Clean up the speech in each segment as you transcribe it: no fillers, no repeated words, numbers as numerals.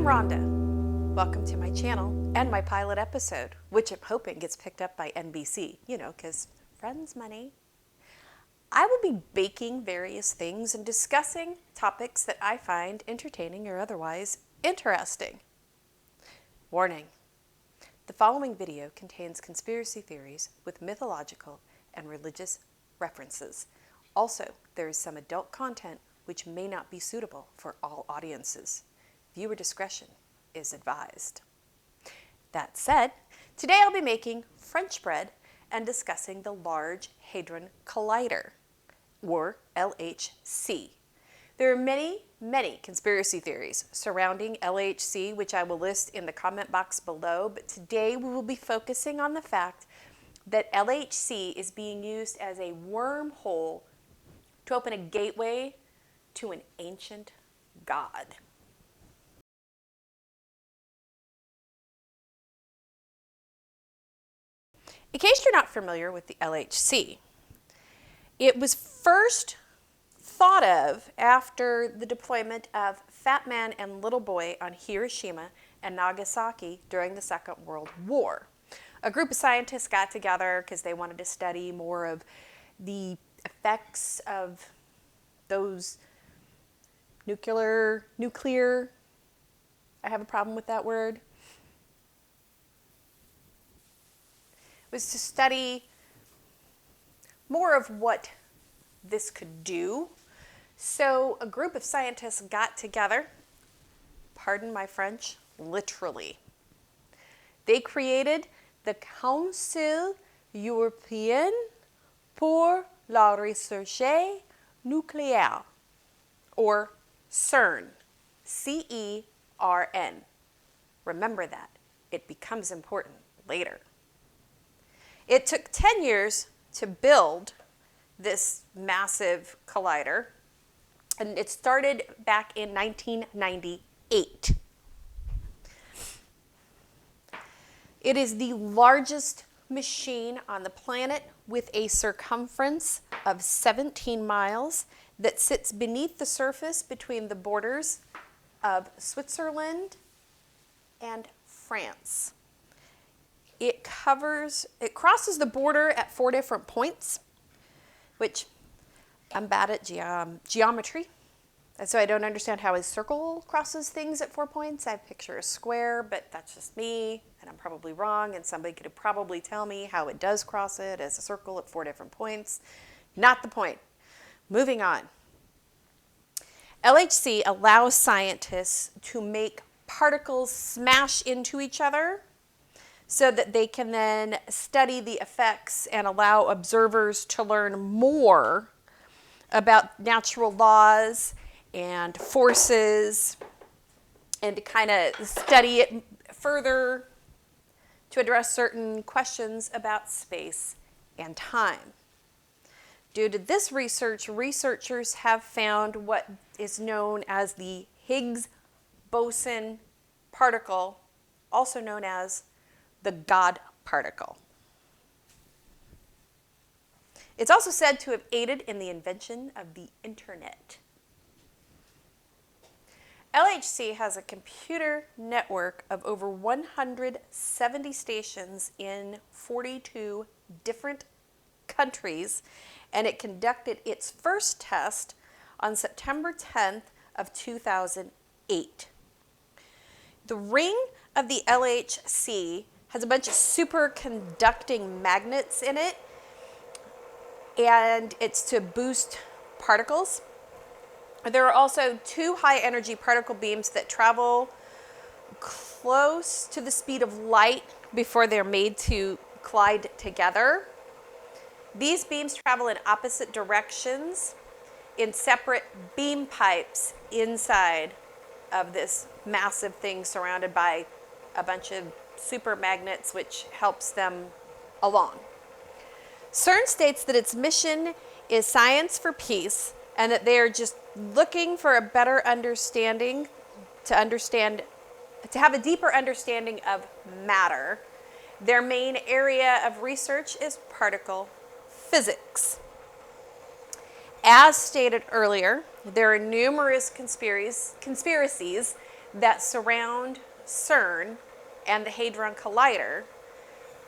Ronda. Welcome to my channel and my pilot episode, which I'm hoping gets picked up by NBC, because friends money. I will be baking various things and discussing topics that I find entertaining or otherwise interesting. Warning: the following video contains conspiracy theories with mythological and religious references. Also, there is some adult content which may not be suitable for all audiences. Viewer discretion is advised. That said, today I'll be making French bread and discussing the Large Hadron Collider, or LHC. There are many conspiracy theories surrounding LHC, which I will list in the comment box below, but today we will be focusing on the fact that LHC is being used as a wormhole to open a gateway to an ancient god. In case you're not familiar with the LHC, it was first thought of after the deployment of Fat Man and Little Boy on Hiroshima and Nagasaki during the Second World War. A group of scientists got together because they wanted to study more of the effects of those nuclear, I have a problem with that word. Was to study more of what this could do. So a group of scientists got together, pardon my French, literally. They created the Council Européen pour la Recherche Nucléaire, or CERN, C-E-R-N. Remember that. It becomes important later. It took 10 years to build this massive collider, and it started back in 1998. It is the largest machine on the planet with a circumference of 17 miles that sits beneath the surface between the borders of Switzerland and France. It crosses the border at 4 different points, which I'm bad at geometry, and so I don't understand how a circle crosses things at 4 points. I picture a square, but that's just me, and I'm probably wrong, and somebody could probably tell me how it does cross it as a circle at 4 different points. Not the point. Moving on. LHC allows scientists to make particles smash into each other so that they can then study the effects and allow observers to learn more about natural laws and forces, and to kind of study it further to address certain questions about space and time. Due to this research, researchers have found what is known as the Higgs boson particle, also known as the God particle. It's also said to have aided in the invention of the internet. LHC has a computer network of over 170 stations in 42 different countries, and it conducted its first test on September 10th of 2008. The ring of the LHC has a bunch of superconducting magnets in it, and it's to boost particles. There are also 2 high-energy particle beams that travel close to the speed of light before they're made to collide together. These beams travel in opposite directions in separate beam pipes inside of this massive thing surrounded by a bunch of super magnets, which helps them along. CERN states that its mission is science for peace, and that they are just looking for a better understanding, to have a deeper understanding of matter. Their main area of research is particle physics. As stated earlier, there are numerous conspiracies that surround CERN and the Hadron Collider,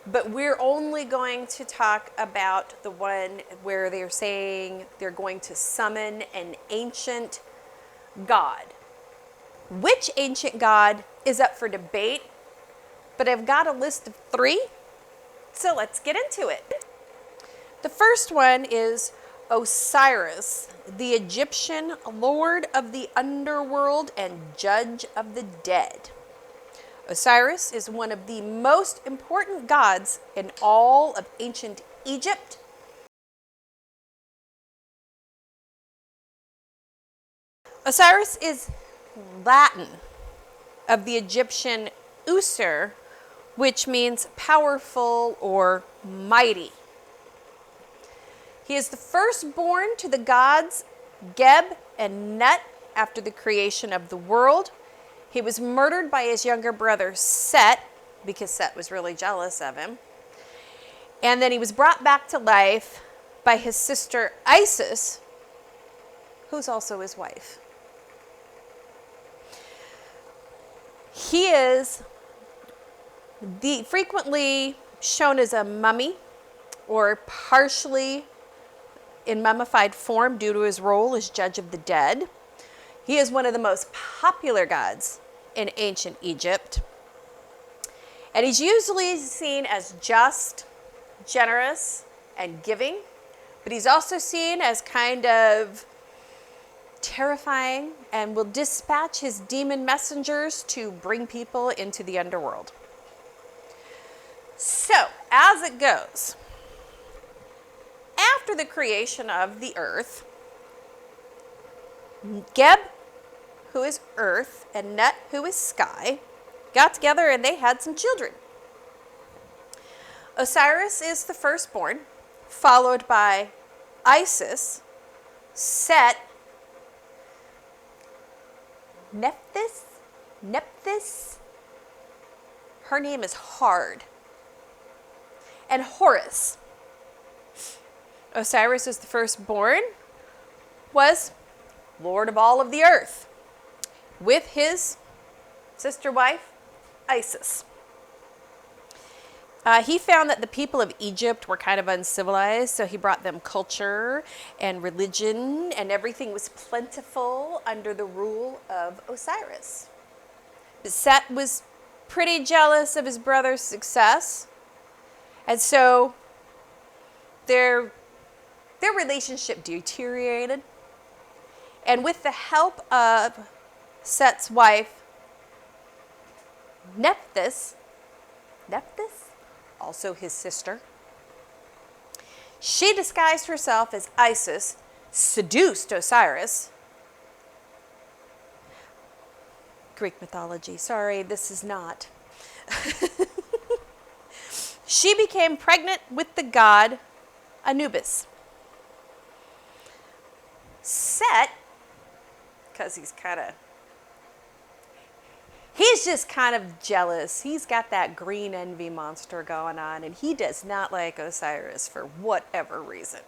but we're only going to talk about the one where they're saying they're going to summon an ancient god. Which ancient god is up for debate, but I've got a list of 3, so let's get into it. The first one is Osiris, the Egyptian lord of the underworld and judge of the dead. Osiris is one of the most important gods in all of ancient Egypt. Osiris is Latin of the Egyptian Usir, which means powerful or mighty. He is the firstborn to the gods Geb and Nut after the creation of the world. He was murdered by his younger brother Set, because Set was really jealous of him. And then he was brought back to life by his sister Isis, who's also his wife. He is frequently shown as a mummy or partially in mummified form due to his role as judge of the dead. He is one of the most popular gods in ancient Egypt. And he's usually seen as just, generous, and giving, but he's also seen as kind of terrifying and will dispatch his demon messengers to bring people into the underworld. So, as it goes, after the creation of the earth, Geb, who is earth, and Nut, who is sky, got together and they had some children. Osiris is the firstborn, followed by Isis, Set, Nephthys, her name is hard, and Horus. Osiris is the firstborn, was lord of all of the earth, with his sister wife, Isis. He found that the people of Egypt were kind of uncivilized, so he brought them culture and religion, and everything was plentiful under the rule of Osiris. Set was pretty jealous of his brother's success, and so their relationship deteriorated. And with the help of Set's wife, Nephthys, also his sister, she disguised herself as Isis, seduced Osiris. Greek mythology, sorry, this is not. She became pregnant with the god Anubis. Set, because he's just kind of jealous. He's got that green envy monster going on, and he does not like Osiris for whatever reason.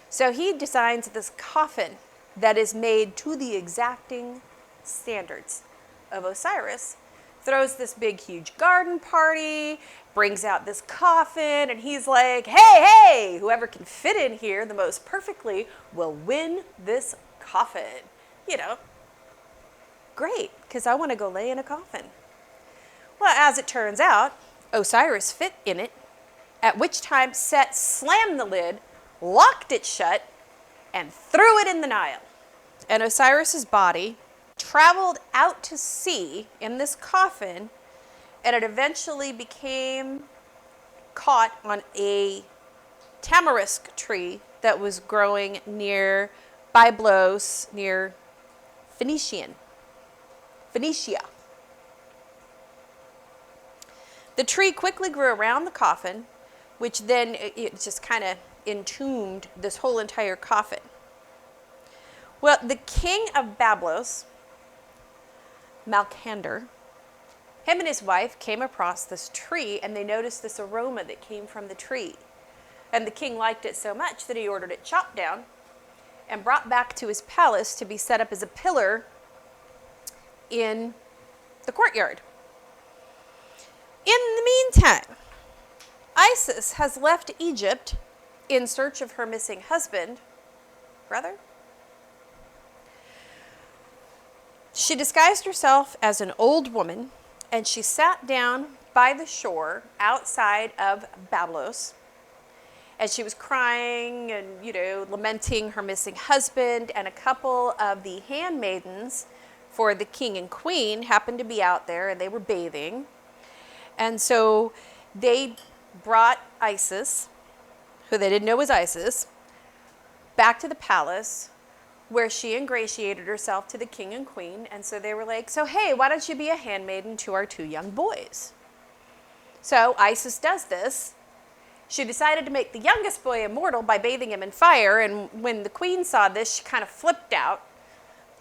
So he designs this coffin that is made to the exacting standards of Osiris, throws this big, huge garden party, brings out this coffin, and he's like, hey, whoever can fit in here the most perfectly will win this coffin. You know, great, because I want to go lay in a coffin. Well, as it turns out, Osiris fit in it, at which time Set slammed the lid, locked it shut, and threw it in the Nile. And Osiris's body traveled out to sea in this coffin, and it eventually became caught on a tamarisk tree that was growing near Byblos, near Phoenicia. The tree quickly grew around the coffin, which then it just kind of entombed this whole entire coffin. Well, the king of Byblos, Malcander, him and his wife came across this tree, and they noticed this aroma that came from the tree. And the king liked it so much that he ordered it chopped down and brought back to his palace to be set up as a pillar in the courtyard. In the meantime, Isis has left Egypt in search of her missing husband, brother. She disguised herself as an old woman, and she sat down by the shore outside of Bablos. And she was crying and, lamenting her missing husband, and a couple of the handmaidens for the king and queen happened to be out there, and they were bathing. And so they brought Isis, who they didn't know was Isis, back to the palace, where she ingratiated herself to the king and queen. And so they were like, so hey, why don't you be a handmaiden to our 2 young boys? So Isis does this. She decided to make the youngest boy immortal by bathing him in fire, and when the queen saw this, she kind of flipped out.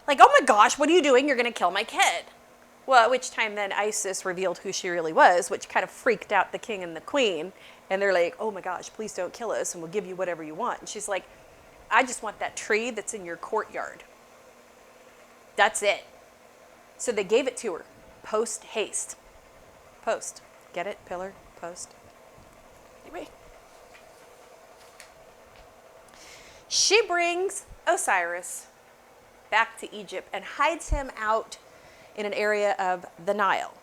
Like, oh my gosh, what are you doing? You're going to kill my kid. Well, at which time then Isis revealed who she really was, which kind of freaked out the king and the queen. And they're like, oh my gosh, please don't kill us, and we'll give you whatever you want. And she's like, I just want that tree that's in your courtyard. That's it. So they gave it to her, post haste. Post. Get it? Pillar, post. Anyway. She brings Osiris back to Egypt and hides him out in an area of the Nile.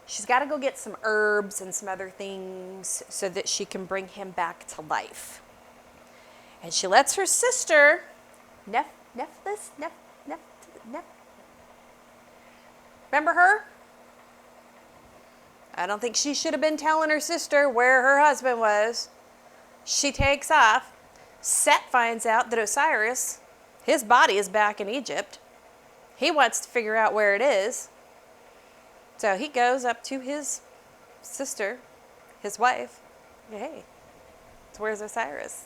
She's got to go get some herbs and some other things so that she can bring him back to life. And she lets her sister, Nephthys, remember her? I don't think she should have been telling her sister where her husband was. She takes off. Set finds out that Osiris, his body is back in Egypt. He wants to figure out where it is. So he goes up to his sister, his wife. Hey, where's Osiris?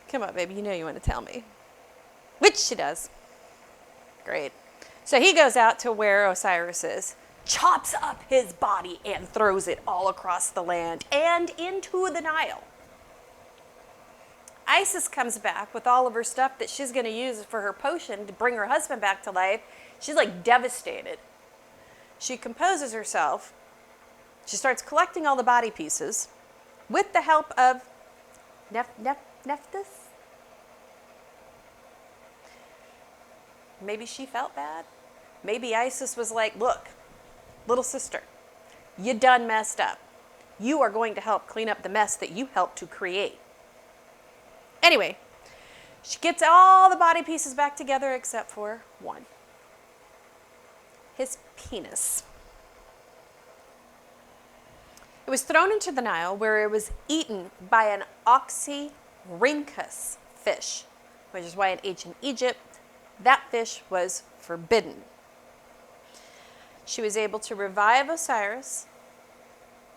Come on, baby, you know you want to tell me. Which she does. Great. So he goes out to where Osiris is, chops up his body, and throws it all across the land and into the Nile. Isis comes back with all of her stuff that she's going to use for her potion to bring her husband back to life. She's like devastated. She composes herself. She starts collecting all the body pieces with the help of Nephthys. Maybe she felt bad. Maybe Isis was like, look, little sister, you done messed up. You are going to help clean up the mess that you helped to create. Anyway, she gets all the body pieces back together except for one. His penis. It was thrown into the Nile, where it was eaten by an oxyrhynchus fish, which is why in ancient Egypt, that fish was forbidden. She was able to revive Osiris,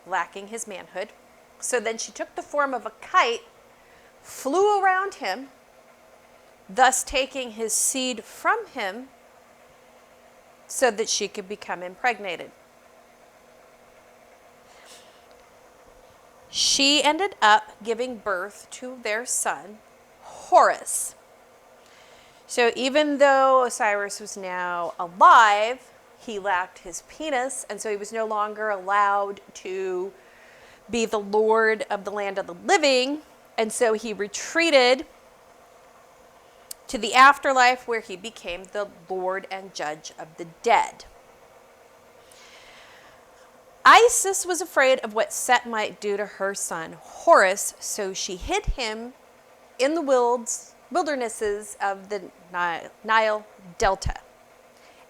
lacking his manhood. So then she took the form of a kite, flew around him, thus taking his seed from him so that she could become impregnated. She ended up giving birth to their son, Horus. So even though Osiris was now alive, he lacked his penis, and so he was no longer allowed to be the lord of the land of the living, and so he retreated to the afterlife, where he became the lord and judge of the dead. Isis was afraid of what Set might do to her son Horus, so she hid him in the wildernesses of the Nile Delta.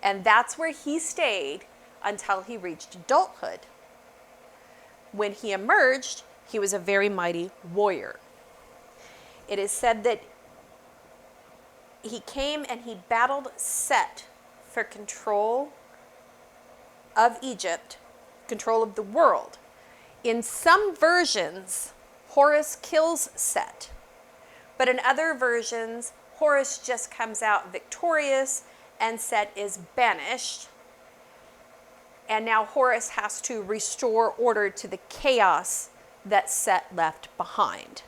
And that's where he stayed until he reached adulthood. When he emerged, he was a very mighty warrior. It is said that he came and he battled Set for control of Egypt, control of the world. In some versions, Horus kills Set, but in other versions, Horus just comes out victorious and Set is banished. And now Horus has to restore order to the chaos that Set left behind.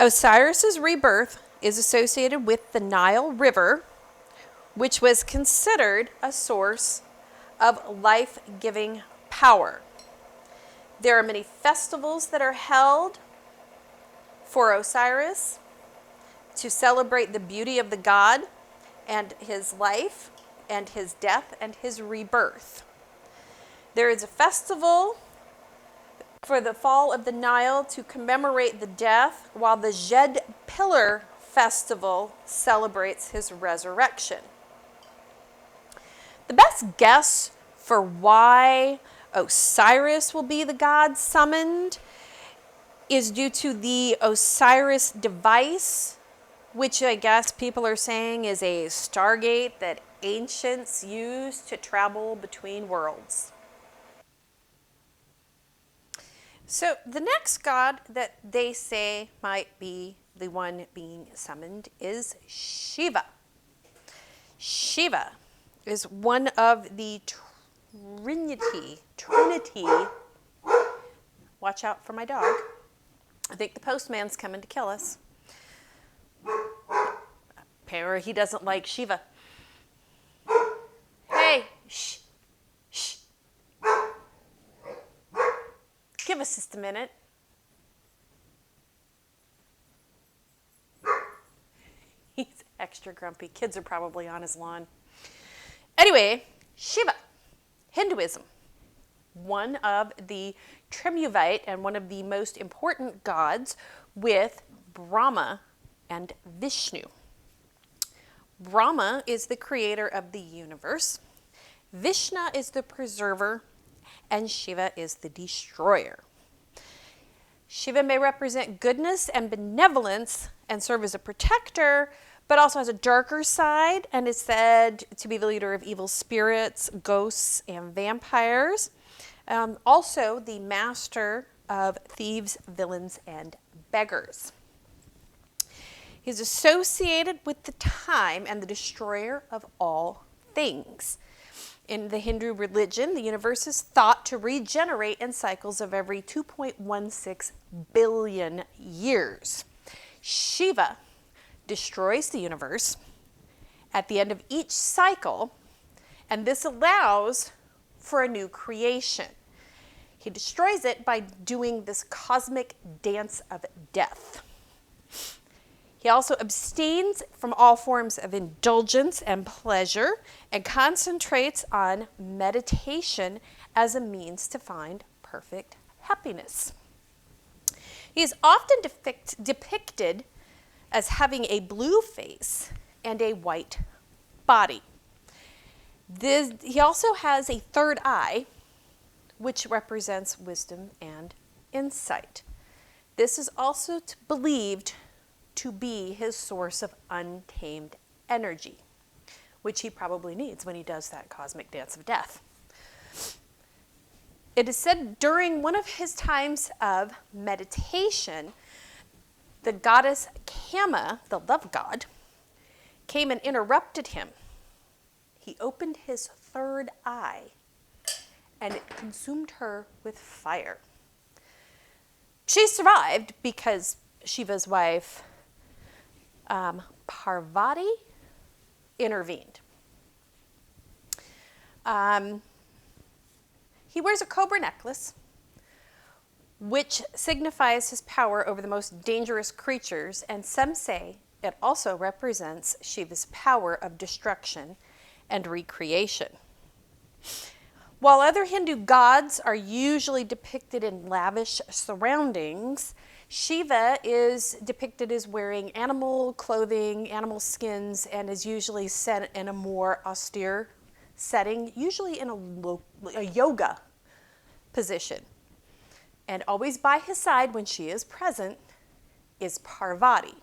Osiris's rebirth is associated with the Nile River, which was considered a source of life-giving power. There are many festivals that are held for Osiris to celebrate the beauty of the god and his life and his death and his rebirth. There is a festival for the fall of the Nile to commemorate the death, while the Djed Pillar festival celebrates his resurrection. The best guess for why Osiris will be the god summoned is due to the Osiris device, which I guess people are saying is a stargate that ancients used to travel between worlds. So the next god that they say might be the one being summoned is Shiva. Shiva is one of the Trinity. Watch out for my dog. I think the postman's coming to kill us. Apparently he doesn't like Shiva. Hey, shh, shh. Give us just a minute. He's extra grumpy. Kids are probably on his lawn. Anyway, Shiva, Hinduism, one of the Triumvirate and one of the most important gods with Brahma and Vishnu. Brahma is the creator of the universe, Vishnu is the preserver, and Shiva is the destroyer. Shiva may represent goodness and benevolence and serve as a protector, but also has a darker side and is said to be the leader of evil spirits, ghosts, and vampires. Also the master of thieves, villains, and beggars. He's associated with the time and the destroyer of all things. In the Hindu religion, the universe is thought to regenerate in cycles of every 2.16 billion years. Shiva destroys the universe at the end of each cycle, and this allows for a new creation. He destroys it by doing this cosmic dance of death. He also abstains from all forms of indulgence and pleasure and concentrates on meditation as a means to find perfect happiness. He is often depicted as having a blue face and a white body. He also has a third eye, which represents wisdom and insight. This is also believed to be his source of untamed energy, which he probably needs when he does that cosmic dance of death. It is said during one of his times of meditation, the goddess Kama, the love god, came and interrupted him. He opened his third eye, and it consumed her with fire. She survived because Shiva's wife, Parvati, intervened. He wears a cobra necklace, which signifies his power over the most dangerous creatures, and some say it also represents Shiva's power of destruction and recreation. While other Hindu gods are usually depicted in lavish surroundings, Shiva is depicted as wearing animal clothing, animal skins, and is usually set in a more austere setting, usually in a yoga position. And always by his side when she is present is Parvati.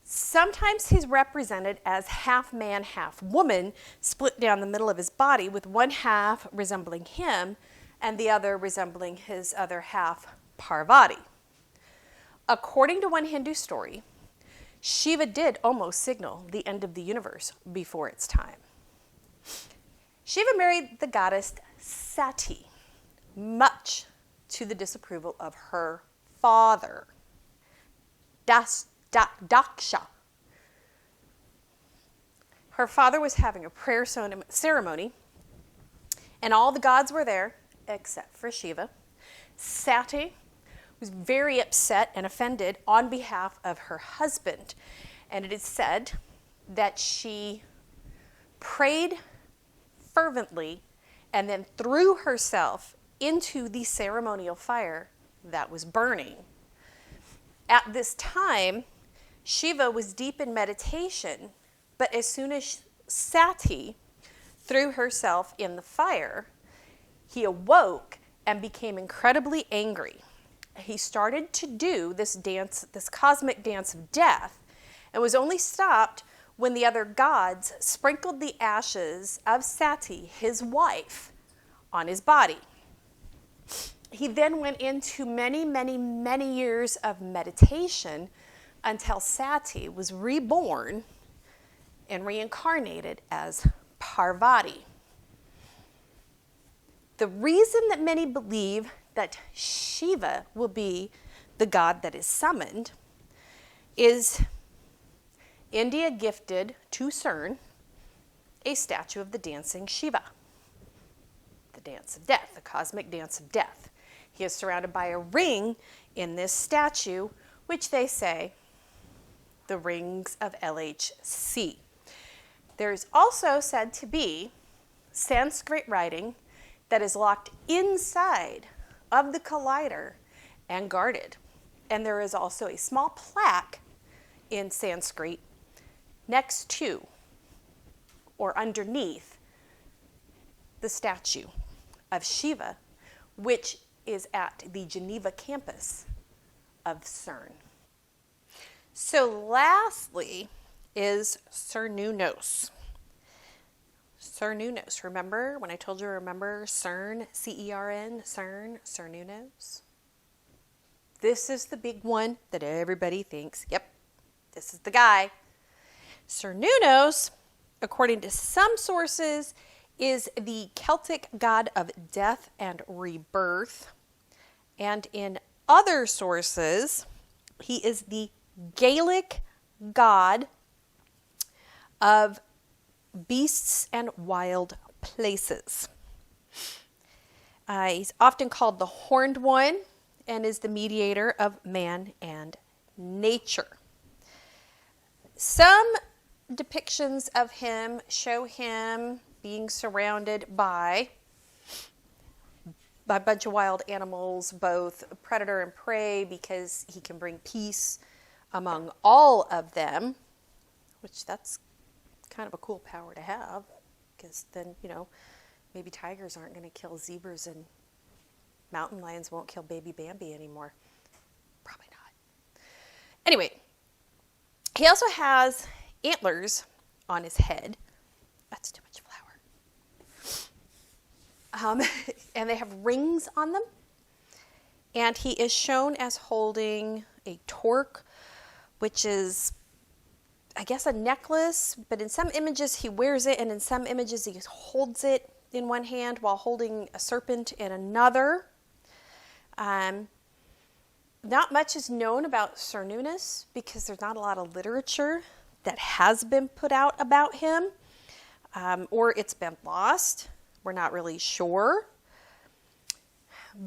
Sometimes he's represented as half man, half woman, split down the middle of his body, with one half resembling him and the other resembling his other half, Parvati. According to one Hindu story, Shiva did almost signal the end of the universe before its time. Shiva married the goddess Sati, much to the disapproval of her father, Daksha. her father was having a prayer ceremony, and all the gods were there except for Shiva. Sati was very upset and offended on behalf of her husband, and it is said that she prayed fervently and then threw herself into the ceremonial fire that was burning. At this time, Shiva was deep in meditation, but as soon as Sati threw herself in the fire, he awoke and became incredibly angry. He started to do this dance, this cosmic dance of death, and was only stopped when the other gods sprinkled the ashes of Sati, his wife, on his body. He then went into many, many, many years of meditation until Sati was reborn and reincarnated as Parvati. The reason that many believe that Shiva will be the god that is summoned is India gifted to CERN a statue of the dancing Shiva, the dance of death, the cosmic dance of death. He is surrounded by a ring in this statue, which they say the rings of LHC. There is also said to be Sanskrit writing that is locked inside of the collider and guarded. And there is also a small plaque in Sanskrit next to or underneath the statue of Shiva, which is at the Geneva campus of CERN. So lastly is Cernunnos. Cernunnos. Remember when I told you, remember CERN, C-E-R-N, CERN, Cernunnos? This is the big one that everybody thinks, yep, this is the guy. Cernunnos, according to some sources, is the Celtic god of death and rebirth. And in other sources, he is the Gaelic god of beasts and wild places. He's often called the Horned One and is the mediator of man and nature. Some depictions of him show him being surrounded by a bunch of wild animals, both predator and prey, because he can bring peace among all of them, which that's kind of a cool power to have, because then, you know, maybe tigers aren't going to kill zebras and mountain lions won't kill baby Bambi anymore. Probably not. Anyway, he also has antlers on his head. That's too much flour. And they have rings on them. And he is shown as holding a torque, which is, I guess, a necklace, but in some images he wears it, and in some images he holds it in one hand while holding a serpent in another. Not much is known about Cernunnos because there's not a lot of literature that has been put out about him, or it's been lost. We're not really sure.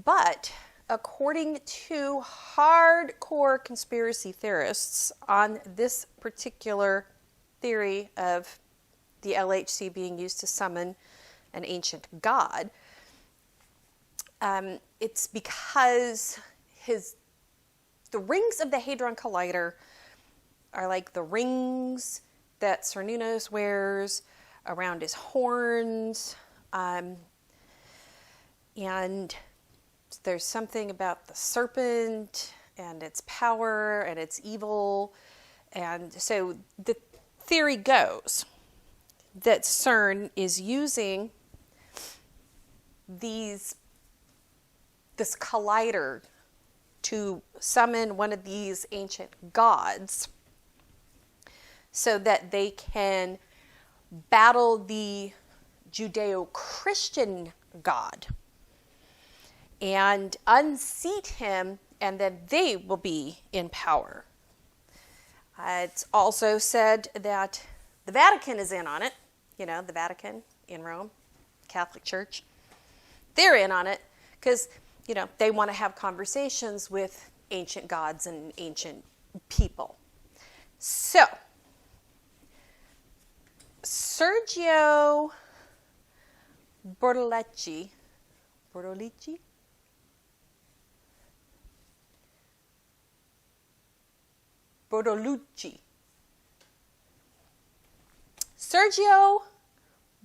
But according to hardcore conspiracy theorists on this particular theory of the LHC being used to summon an ancient god, it's because the rings of the Hadron Collider are like the rings that Cernunnos wears around his horns, and there's something about the serpent and its power and its evil. And so the theory goes that CERN is using this collider to summon one of these ancient gods so that they can battle the Judeo-Christian God and unseat him, and then they will be in power. It's also said that The Vatican is in on it. You know, the Vatican in Rome, Catholic Church. They're in on it because, you know, they want to have conversations with ancient gods and ancient people. So, Sergio Bortolucci, Sergio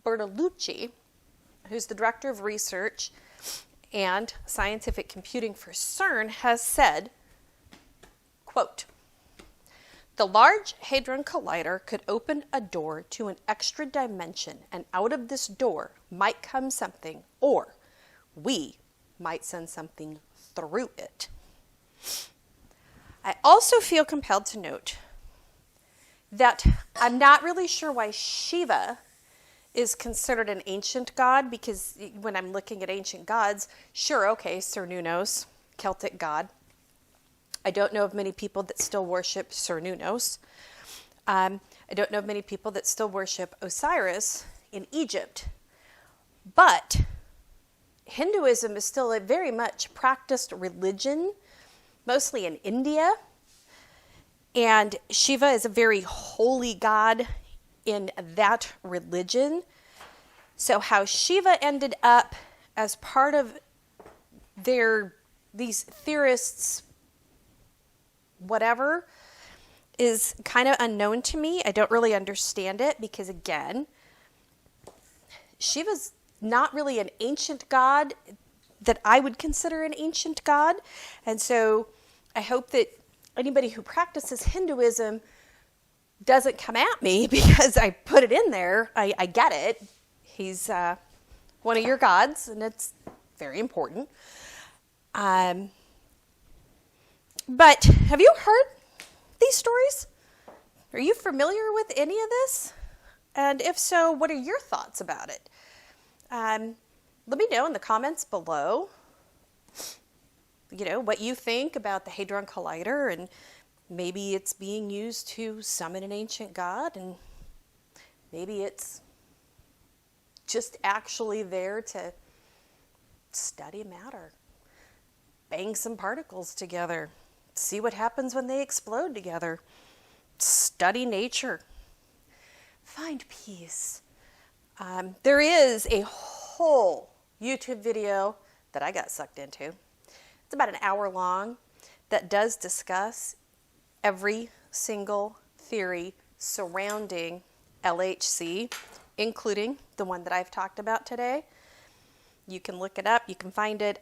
Bortolucci, who's the director of research and scientific computing for CERN, has said, quote, "The Large Hadron Collider could open a door to an extra dimension, and out of this door might come something, or we might send something through it." I also feel compelled to note that I'm not really sure why Shiva is considered an ancient god, because when I'm looking at ancient gods, sure, okay, Sir Nunus, Celtic god. I don't know of many people that still worship Sir Nunus. I don't know of many people that still worship Osiris in Egypt. But Hinduism is still a very much practiced religion, mostly in India. And Shiva is a very holy god in that religion. So how Shiva ended up as part of these theorists' whatever is kind of unknown to me. I don't really understand it because, again, Shiva's not really an ancient god that I would consider an ancient god. And so I hope that anybody who practices Hinduism doesn't come at me because I put it in there. I get it. He's one of your gods, and it's very important. But have you heard these stories? Are you familiar with any of this? And if so, what are your thoughts about it? Let me know in the comments below, you know, what you think about the Hadron Collider, and maybe it's being used to summon an ancient god, and maybe it's just actually there to study matter, bang some particles together, see what happens when they explode together, study nature, find peace. There is a whole YouTube video that I got sucked into. It's about an hour long that does discuss every single theory surrounding LHC, including the one that I've talked about today. You can look it up. You can find it.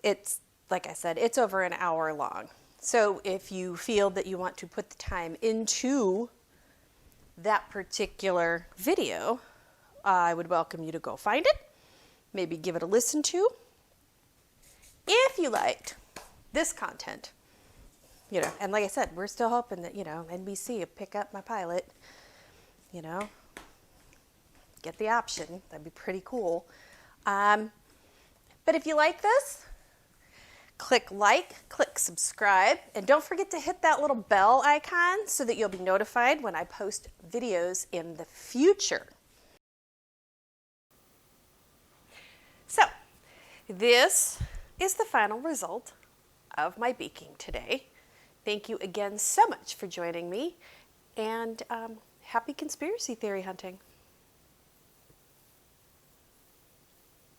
It's, like I said, it's over an hour long. So if you feel that you want to put the time into that particular video, I would welcome you to go find it. Maybe give it a listen to. If you liked this content, you know, and like I said, we're still hoping that, you know, NBC will pick up my pilot, you know, get the option. That'd be pretty cool. But if you like this, click like, click subscribe, and don't forget to hit that little bell icon so that you'll be notified when I post videos in the future. So, this is the final result of my baking today. Thank you again so much for joining me, and happy conspiracy theory hunting.